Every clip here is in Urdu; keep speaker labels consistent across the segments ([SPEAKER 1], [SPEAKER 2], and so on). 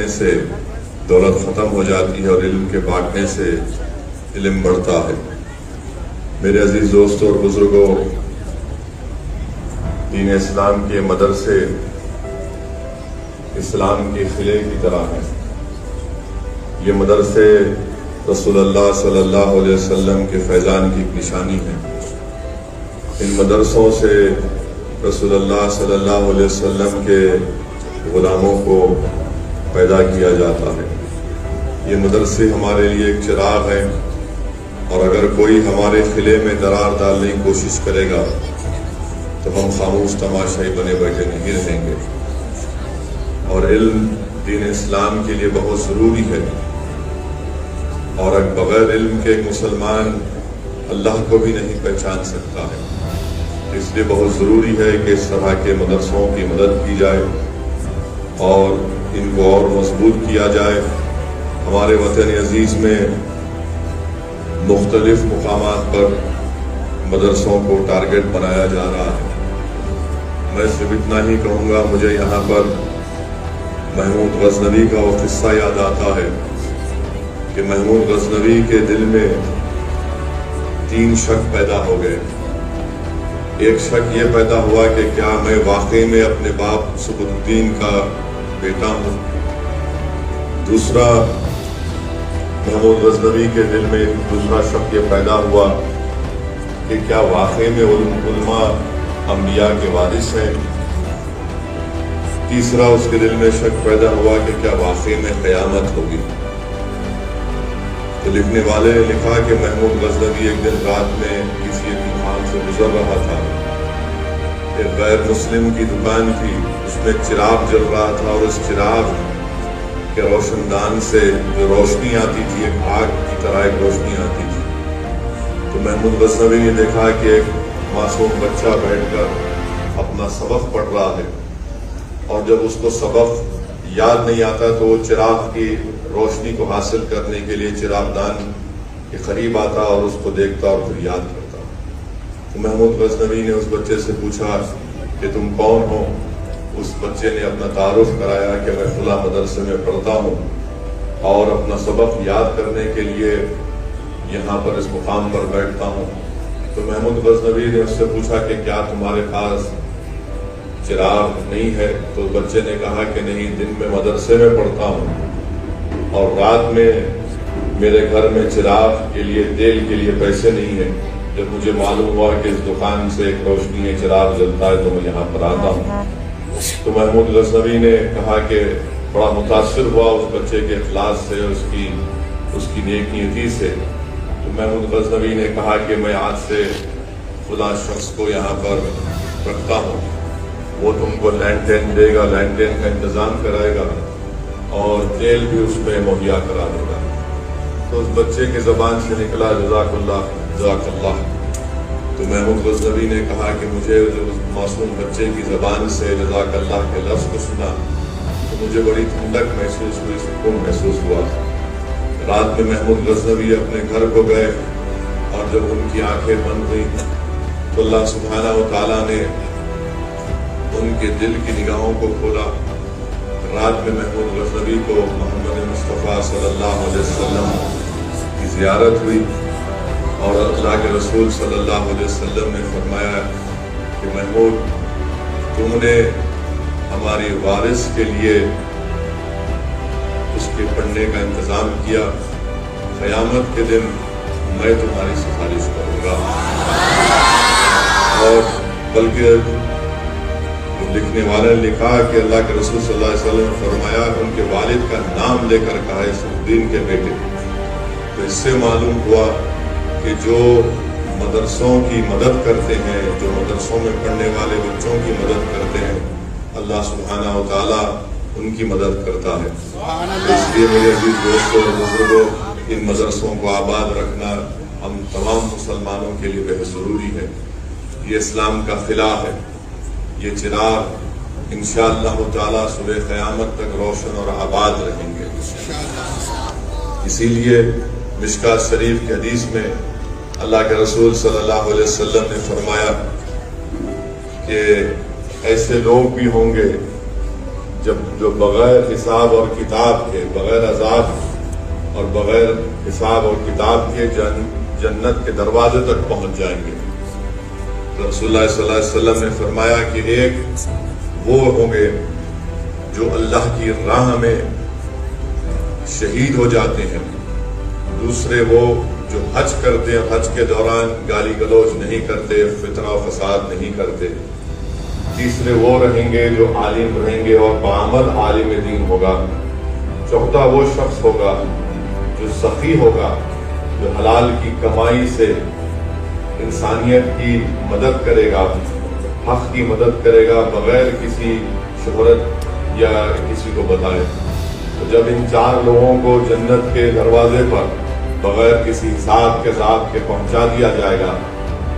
[SPEAKER 1] کرنے سے دولت ختم ہو جاتی ہے اور علم کے بانٹنے سے علم بڑھتا ہے۔ میرے عزیز دوستوں اور بزرگوں، دین اسلام کے مدرسے اسلام کے قلعے کی طرح ہیں۔ یہ مدرسے رسول اللہ صلی اللہ علیہ وسلم کے فیضان کی ایک نشانی ہے۔ ان مدرسوں سے رسول اللہ صلی اللہ علیہ وسلم کے غلاموں کو پیدا کیا جاتا ہے۔ یہ مدرسے ہمارے لیے ایک چراغ ہیں، اور اگر کوئی ہمارے قلعے میں درار ڈالنے کی کوشش کرے گا تو ہم خاموش تماشائی بنے بیٹھے نہیں رہیں گے۔ اور علم دین اسلام کے لیے بہت ضروری ہے، اور بغیر علم کے ایک مسلمان اللہ کو بھی نہیں پہچان سکتا ہے۔ اس لیے بہت ضروری ہے کہ اس طرح کے مدرسوں کی مدد کی جائے اور ان کو اور مضبوط کیا جائے۔ ہمارے وطن عزیز میں مختلف مقامات پر مدرسوں کو ٹارگٹ بنایا جا رہا ہے۔ میں صرف اتنا ہی کہوں گا، مجھے یہاں پر محمود غزنوی کا وہ قصہ یاد آتا ہے کہ محمود غزنوی کے دل میں 3 شک پیدا ہو گئے۔ ایک شک یہ پیدا ہوا کہ کیا میں واقعی میں اپنے باپ سبط الدین کا بیٹا ہوں۔ دوسرا، محمود غزنوی کے دل میں دوسرا شک یہ پیدا ہوا کہ کیا واقعی میں علماء انبیاء کے وارث ہیں۔ تیسرا، اس کے دل میں شک پیدا ہوا کہ کیا واقعی میں قیامت ہوگی۔ تو لکھنے والے نے لکھا کہ محمود غزنوی ایک دن رات میں کسی دکان سے گزر رہا تھا۔ ایک غیر مسلم کی دکان تھی، اس میں چراغ جل رہا تھا، اور اس چراغ کے روشن دان سے جو روشنی آتی تھی ایک آگ کی طرح ایک روشنی آتی تھی۔ تو محمود غزنوی نے دیکھا کہ ایک معصوم بچہ بیٹھ کر اپنا سبق پڑھ رہا ہے، اور جب اس کو سبق یاد نہیں آتا تو وہ چراغ کی روشنی کو حاصل کرنے کے لیے چراغ دان کے قریب آتا اور اس کو دیکھتا اور پھر یاد کرتا۔ تو محمود غزنوی نے اس بچے سے پوچھا کہ تم کون ہو؟ اس بچے نے اپنا تعارف کرایا کہ میں فلاں مدرسے میں پڑھتا ہوں اور اپنا سبق یاد کرنے کے لیے یہاں پر اس مقام پر بیٹھتا ہوں۔ تو محمود غزنوی نے اس سے پوچھا کہ کیا تمہارے پاس چراغ نہیں ہے؟ تو بچے نے کہا کہ نہیں، دن میں مدرسے میں پڑھتا ہوں اور رات میں میرے گھر میں چراغ کے لیے تیل کے لیے پیسے نہیں ہیں۔ جب مجھے معلوم ہوا کہ اس دکان سے ایک روشنی ہے، چراغ جلتا ہے، تو میں یہاں پر آتا ہوں۔ تو محمود غزنوی نے کہا کہ بڑا متاثر ہوا اس بچے کے اخلاص سے، اس کی نیک نیتی سے۔ تو محمود غزنوی نے کہا کہ میں آج سے فلاں شخص کو یہاں پر رکھتا ہوں، وہ تم کو لینڈین دے گا، لینڈین کا انتظام کرائے گا اور تیل بھی اس میں مہیا کرا دے گا۔ تو اس بچے کی زبان سے نکلا جزاک اللہ جزاک اللہ۔ تو محمود غزنوی نے کہا کہ مجھے اس معصوم بچے کی زبان سے جزاک اللہ کے لفظ کو سنا تو مجھے بڑی ٹھنڈک محسوس ہوئی، سکون محسوس ہوا۔ رات میں محمود غزنوی اپنے گھر کو گئے، اور جب ان کی آنکھیں بند ہوئیں تو اللہ سبحانہ و تعالیٰ نے ان کے دل کی نگاہوں کو کھولا۔ رات میں محمود غزنوی کو محمد مصطفیٰ صلی اللہ علیہ وسلم کی زیارت ہوئی، اور اللہ کے رسول صلی اللہ علیہ وسلم نے فرمایا کہ محمود، تم نے ہماری وارث کے لیے اس کے پڑھنے کا انتظام کیا، قیامت کے دن میں تمہاری سفارش کروں گا۔ اور بلکہ لکھنے والے نے لکھا کہ اللہ کے رسول صلی اللہ علیہ وسلم نے فرمایا، ان کے والد کا نام لے کر کہا سبط الدین کے بیٹے۔ تو اس سے معلوم ہوا کہ جو مدرسوں کی مدد کرتے ہیں، جو مدرسوں میں پڑھنے والے بچوں کی مدد کرتے ہیں، اللہ سبحانہ و تعالیٰ ان کی مدد کرتا ہے۔ اس لیے میرے عزیز دوستوں اور بزرگوں، ان مدرسوں کو آباد رکھنا ہم تمام مسلمانوں کے لیے بہت ضروری ہے۔ یہ اسلام کا قلعہ ہے، یہ چراغ انشاءاللہ تعالیٰ صبح قیامت تک روشن اور آباد رہیں گے۔ اسی لیے مشکوٰۃ شریف کی حدیث میں اللہ کے رسول صلی اللہ علیہ وسلم نے فرمایا کہ ایسے لوگ بھی ہوں گے جو بغیر حساب اور کتاب کے، بغیر عذاب اور بغیر حساب اور کتاب کے جنت کے دروازے تک پہنچ جائیں گے۔ رسول اللہ صلی اللہ علیہ وسلم نے فرمایا کہ ایک وہ ہوں گے جو اللہ کی راہ میں شہید ہو جاتے ہیں، دوسرے وہ جو حج کرتے ہیں، حج کے دوران گالی گلوچ نہیں کرتے، فتنہ و فساد نہیں کرتے، تیسرے وہ رہیں گے جو عالم رہیں گے اور بعمل عالم دین ہوگا، چوتھا وہ شخص ہوگا جو سخی ہوگا، جو حلال کی کمائی سے انسانیت کی مدد کرے گا، حق کی مدد کرے گا بغیر کسی شہرت یا کسی کو بتائے۔ تو جب ان چار لوگوں کو جنت کے دروازے پر بغیر کسی حساب کے ذات کے پہنچا دیا جائے گا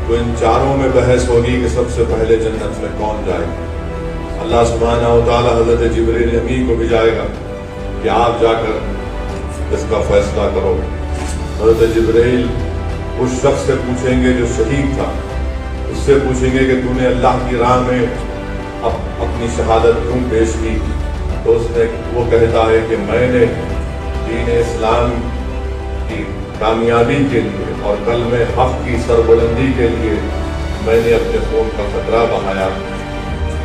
[SPEAKER 1] تو ان چاروں میں بحث ہوگی کہ سب سے پہلے جنت میں کون جائے گا۔ اللہ سبحانہ و تعالی حضرت جبریل امین کو بھیجائے گا کہ آپ جا کر اس کا فیصلہ کرو۔ حضرت جبریل اس شخص سے پوچھیں گے جو شہید تھا، اس سے پوچھیں گے کہ تو نے اللہ کی راہ میں اپنی شہادت کیوں پیش کی؟ تو وہ کہتا ہے کہ میں نے دین اسلام کی کامیابی کے لیے اور کلمہ حق کی سربلندی کے لیے میں نے اپنے خون کا قطرہ بہایا۔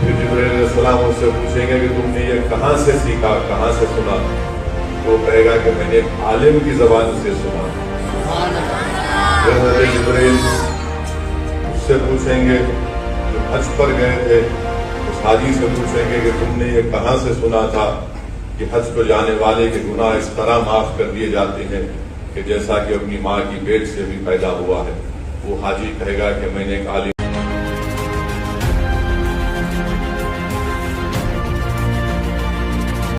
[SPEAKER 1] پھر جبرائیل علیہ السلام اس سے پوچھیں گے کہ تم نے یہ کہاں سے سیکھا، کہاں سے سنا؟ تو کہے گا کہ میں نے ایک عالم کی زبان سے سنا۔ پھر حضرت جبرائیل اس سے پوچھیں گے جو حج پر گئے تھے، اس حاجی سے پوچھیں گے کہ تم نے یہ کہاں سے سنا تھا کہ حج کو جانے والے کے گناہ اس طرح معاف کر دیے جاتے ہیں کہ جیسا کہ اپنی ماں کی پیٹ سے بھی پیدا ہوا ہے؟ وہ حاجی کہے گا کہ میں نے ایک عالم